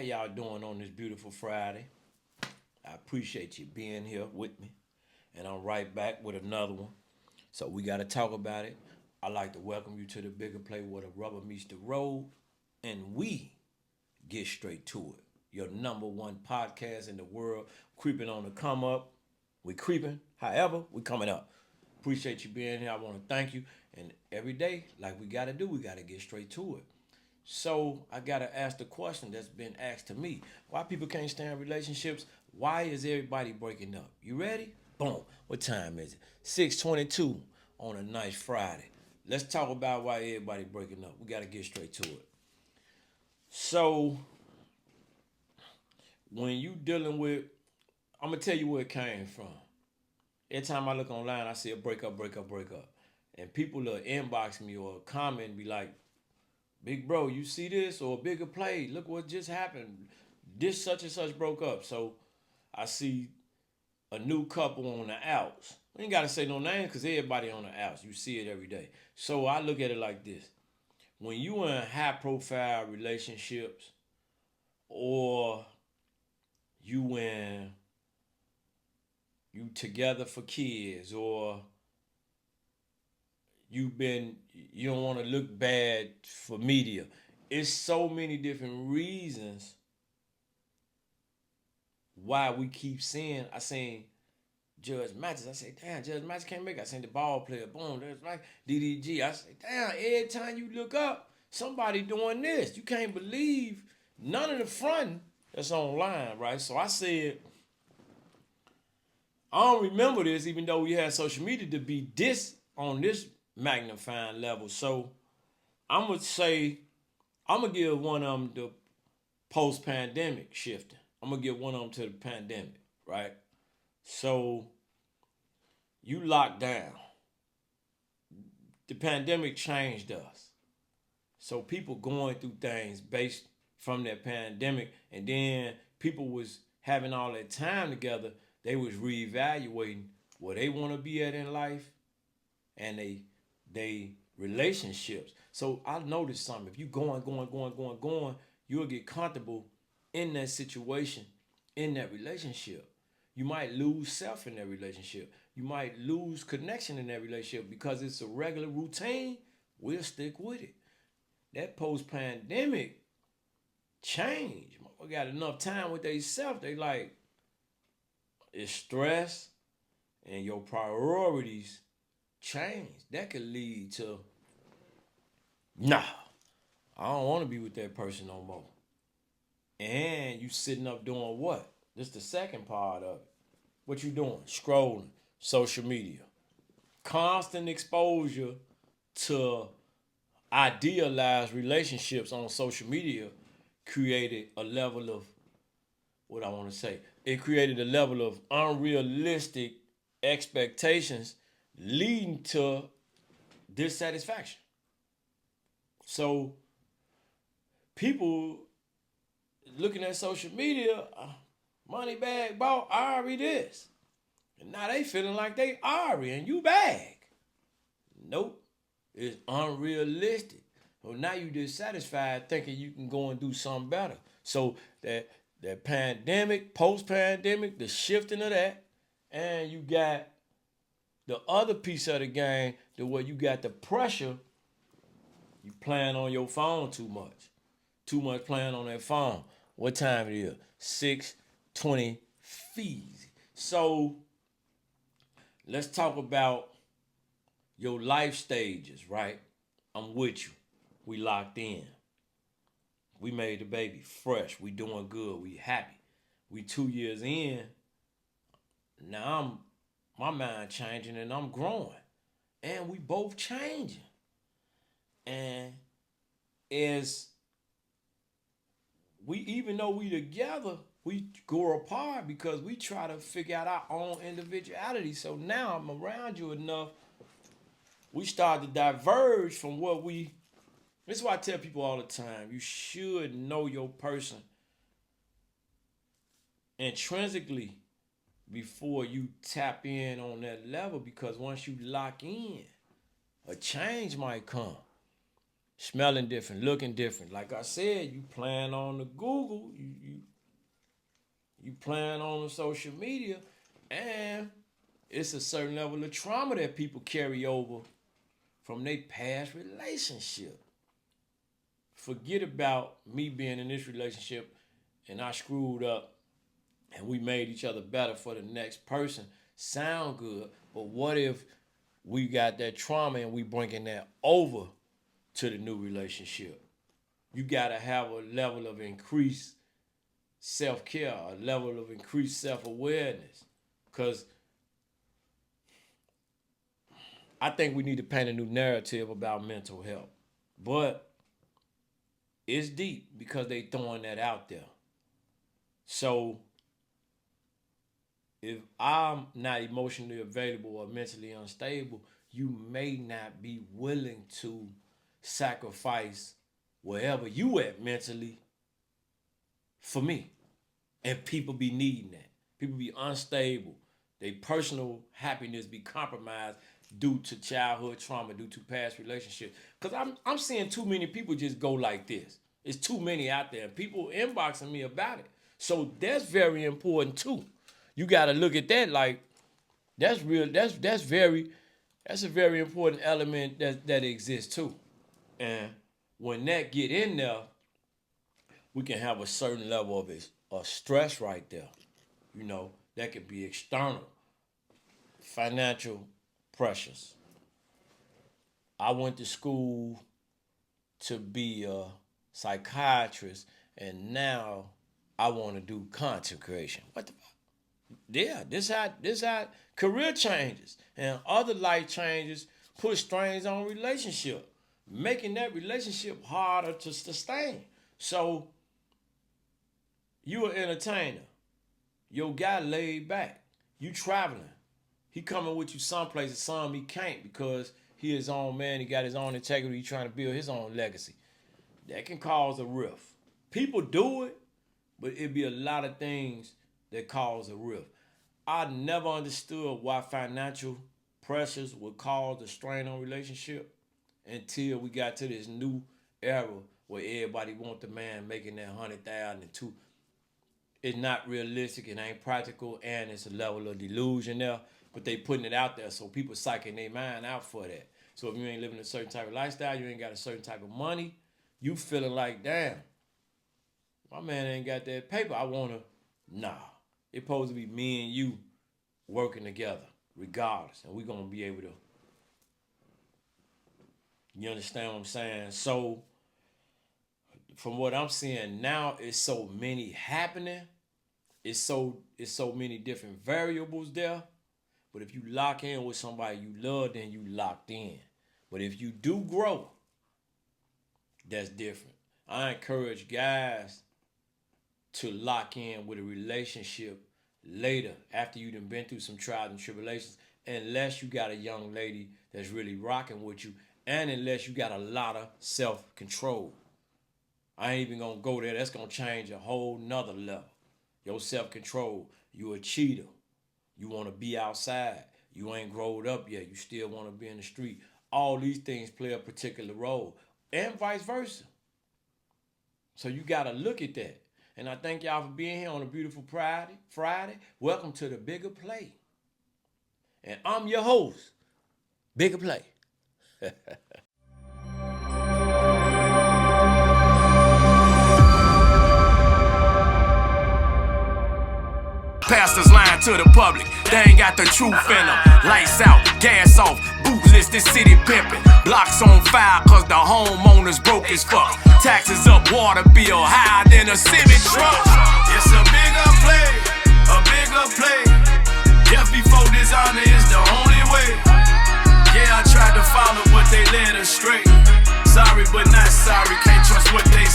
y'all doing on this beautiful Friday? I appreciate you being here with me. And I'm right back with another one. So we got to talk about it. I'd like to welcome you to the bigger play where the rubber meets the road. And we get straight to it. Your number one podcast in the world, creeping on the come up. We creeping, however, we coming up. Appreciate you being here. I want to thank you. And every day, like we got to do, we got to get straight to it. So I gotta ask the question that's been asked to me: why people can't stay in relationships? Why is everybody breaking up? You ready? Boom. What time is it? 6:22 on a nice Friday. Let's talk about why everybody breaking up. We gotta get straight to it. So when you dealing with, I'm gonna tell you where it came from. Every time I look online, I see a breakup, breakup, breakup, and people will inbox me or comment and be like, big bro, you see this? Or bigger play, look what just happened. This such and such broke up. So I see a new couple on the outs. We ain't gotta say no names because everybody on the outs. You see it every day. So I look at it like this. When you in high profile relationships or you together for kids or you don't want to look bad for media. It's so many different reasons why we keep seeing. I seen Judge Matches. I say, damn, Judge Matches can't make it. I seen the ball player, boom, there's like DDG. I say, damn, every time you look up, somebody doing this. You can't believe none of the front that's online, right? So I said, I don't remember this, even though we had social media to be this on this magnifying level. So I'm gonna give one of them the post-pandemic shifting. I'm gonna give one of them to the pandemic, right? So you locked down. The pandemic changed us. So people going through things based from that pandemic, and then people was having all that time together. They was reevaluating where they want to be at in life, and they relationships. So I noticed something. If you going, you'll get comfortable in that situation, in that relationship. You might lose self in that relationship. You might lose connection in that relationship because it's a regular routine. We'll stick with it. That post-pandemic change. We got enough time with themselves. They like, it's stress and your priorities change. That could lead to, nah, I don't want to be with that person no more. And you sitting up doing what? This the second part of it. What you doing? Scrolling, social media. Constant exposure to idealized relationships on social media created a level of, what I want to say, it created a level of unrealistic expectations leading to dissatisfaction. So people looking at social media, money bag bought Ari this. And now they feeling like they Ari and you bag. Nope. It's unrealistic. So now you dissatisfied thinking you can go and do something better. So that pandemic, post-pandemic, the shifting of that, and you got the other piece of the game, the way you got the pressure, you playing on your phone too much. Too much playing on that phone. What time it is? 6:20 fees. So let's talk about your life stages, right? I'm with you. We locked in. We made the baby fresh. We doing good. We happy. We 2 years in. Now my mind changing and I'm growing. And we both changing. And as we, even though we together, we grow apart because we try to figure out our own individuality. So now I'm around you enough, we start to diverge from what we. This is why I tell people all the time, you should know your person intrinsically before you tap in on that level, because once you lock in, a change might come. smelling different, looking different. Like I said, you playing on the Google, you playing on the social media, and it's a certain level of trauma that people carry over from their past relationship. Forget about me being in this relationship and I screwed up and we made each other better for the next person. Sound good, but what if we got that trauma and we bringing that over to the new relationship? You gotta have a level of increased self-care, a level of increased self-awareness. Because I think we need to paint a new narrative about mental health. But it's deep because they throwing that out there. So if I'm not emotionally available or mentally unstable, you may not be willing to sacrifice wherever you at mentally for me. And people be needing that. People be unstable. Their personal happiness be compromised due to childhood trauma, due to past relationships. Because I'm seeing too many people just go like this. It's too many out there. People inboxing me about it. So that's very important too. You got to look at that like that's real. That's a very important element that exists too. And when that get in there, we can have a certain level of stress right there. You know, that could be external, financial pressures. I went to school to be a psychiatrist, and now I want to do content creation. What the fuck? Yeah, this how career changes and other life changes put strains on relationship, making that relationship harder to sustain. So you an entertainer, your guy laid back, you traveling, he coming with you someplace and some he can't because he his own man, he got his own integrity, he trying to build his own legacy. That can cause a rift. People do it, but it be a lot of things that cause a rift. I never understood why financial pressures would cause a strain on relationship until we got to this new era where everybody want the man making that 100,000 and two. It's not realistic, it ain't practical, and it's a level of delusion there. But they putting it out there, so people psyching their mind out for that. So if you ain't living a certain type of lifestyle, you ain't got a certain type of money, you feeling like, damn, my man ain't got that paper. I wanna, nah. It's supposed to be me and you working together, regardless, and we gonna be able to. You understand what I'm saying? So, from what I'm seeing now, it's so many happening. It's so many different variables there. But if you lock in with somebody you love, then you locked in. But if you do grow, that's different. I encourage guys to lock in with a relationship later after you done been through some trials and tribulations, unless you got a young lady that's really rocking with you, and unless you got a lot of self-control. I ain't even gonna go there. That's gonna change a whole nother level. Your self-control. You a cheater. You want to be outside. You ain't growed up yet. You still want to be in the street. All these things play a particular role, and vice versa. So you got to look at that. And I thank y'all for being here on a beautiful Friday. Welcome to the Bigger Play. And I'm your host, Bigger Play. Pastors lying to the public, they ain't got the truth in them. Lights out, gas off, bootless, this city pimping. Blocks on fire cause the homeowners broke as fuck. Taxes up, water bill higher than a semi truck. It's a bigger play, a bigger play. Death before dishonor is the only way. Yeah, I tried to follow but they led astray. Sorry but not sorry, can't trust what they